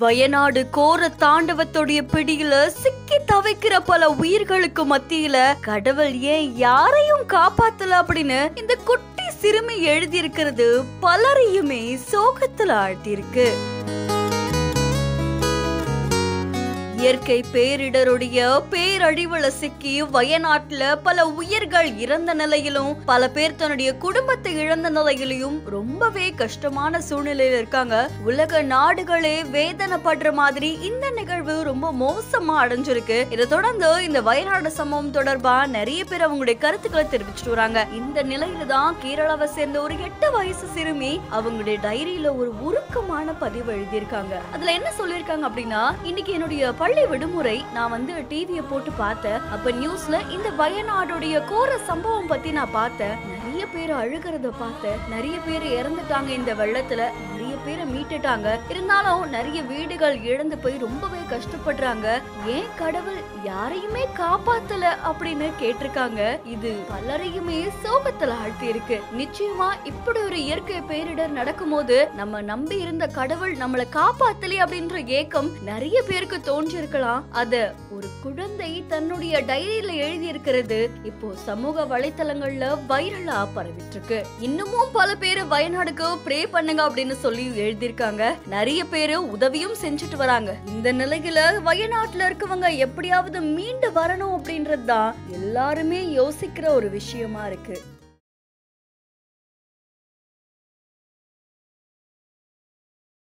வயநாடு கோர தாண்டவத்துடைய பிடியில சிக்கி தவிக்கிற பல உயிர்களுக்கு மத்தியில கடவுள் ஏன் யாரையும் காப்பாத்தல அப்படின்னு இந்த குட்டி சிறுமி எழுதி இருக்கிறது பலரையுமே சோகத்துல ஆழ்த்திருக்கு. இயற்கை பேரிடருடைய பேரழிவுல சிக்கி வயநாட்டுல பல உயிர்கள் இறந்த நிலையிலும் பல பேர் தன்னுடைய குடும்பத்தை இழந்த நிலையிலும் ரொம்பவே கஷ்டமான சூழ்நிலையில இருக்காங்க. உலக நாடுகளே வேதனைப்படுற மாதிரி இந்த நிகழ்வு ரொம்ப மோசமா அடைஞ்சிருக்கு. இதை தொடர்ந்து இந்த வயநாடு சம்பவம் தொடர்பா நிறைய பேர் அவங்களுடைய கருத்துக்களை தெரிவிச்சுட்டு வராங்க. இந்த நிலையில தான் கேரளாவை சேர்ந்த ஒரு 8 வயசு சிறுமி அவங்களுடைய டைரியில ஒரு உருக்கமான பதிவு எழுதியிருக்காங்க. அதுல என்ன சொல்லியிருக்காங்க அப்படின்னா, இன்னைக்கு என்னுடைய பள்ளி விடுமுறை, நான் டிவியை போட்டு பார்த்தேன். அப்ப நியூஸ்ல இந்த வயநாடுடைய கோர சம்பவம் பத்தி நான் பார்த்தேன். நிறைய பேர் அழுகிறத பார்த்தேன். நிறைய பேர் இறந்துட்டாங்க இந்த வெள்ளத்துல, நிறைய பேரை மீட்டுட்டாங்க. இருந்தாலும் நிறைய வீடுகள் இழந்து போய் ரொம்பவே கஷ்டப்படுறாங்க. ஏன் கடவுள் யாரையுமே காப்பாத்தல அப்படின்னு கேட்டிருக்காங்க. இது பலரையுமே சோகத்துல ஆழ்த்தி இருக்கு. நிச்சயமா இப்படி ஒரு இயற்கை பேரிடர் நடக்கும் போது நம்ம நம்பி இருந்த கடவுள் நம்மளை காப்பாத்தலே அப்படின்ற ஏக்கம் நிறைய பேருக்கு தோன்றி இருக்கலாம். அத ஒரு குழந்தை தன்னுடைய டைரியில எழுதி இருக்கிறது இப்போ சமூக வலைத்தளங்கள்ல வைரலா பரவிட்டு இருக்கு. இன்னமும் பல பேரு வயநாடுக்கு ப்ரே பண்ணுங்க அப்படின்னு சொல்லி எழுதியிருக்காங்க. நிறைய பேரு உதவியும் செஞ்சுட்டு வராங்க. இந்த நிலையில வயநாட்டுல இருக்கவங்க எப்படியாவது மீண்டு வரணும் அப்படின்றது தான் எல்லாருமே யோசிக்கிற ஒரு விஷயமா இருக்கு.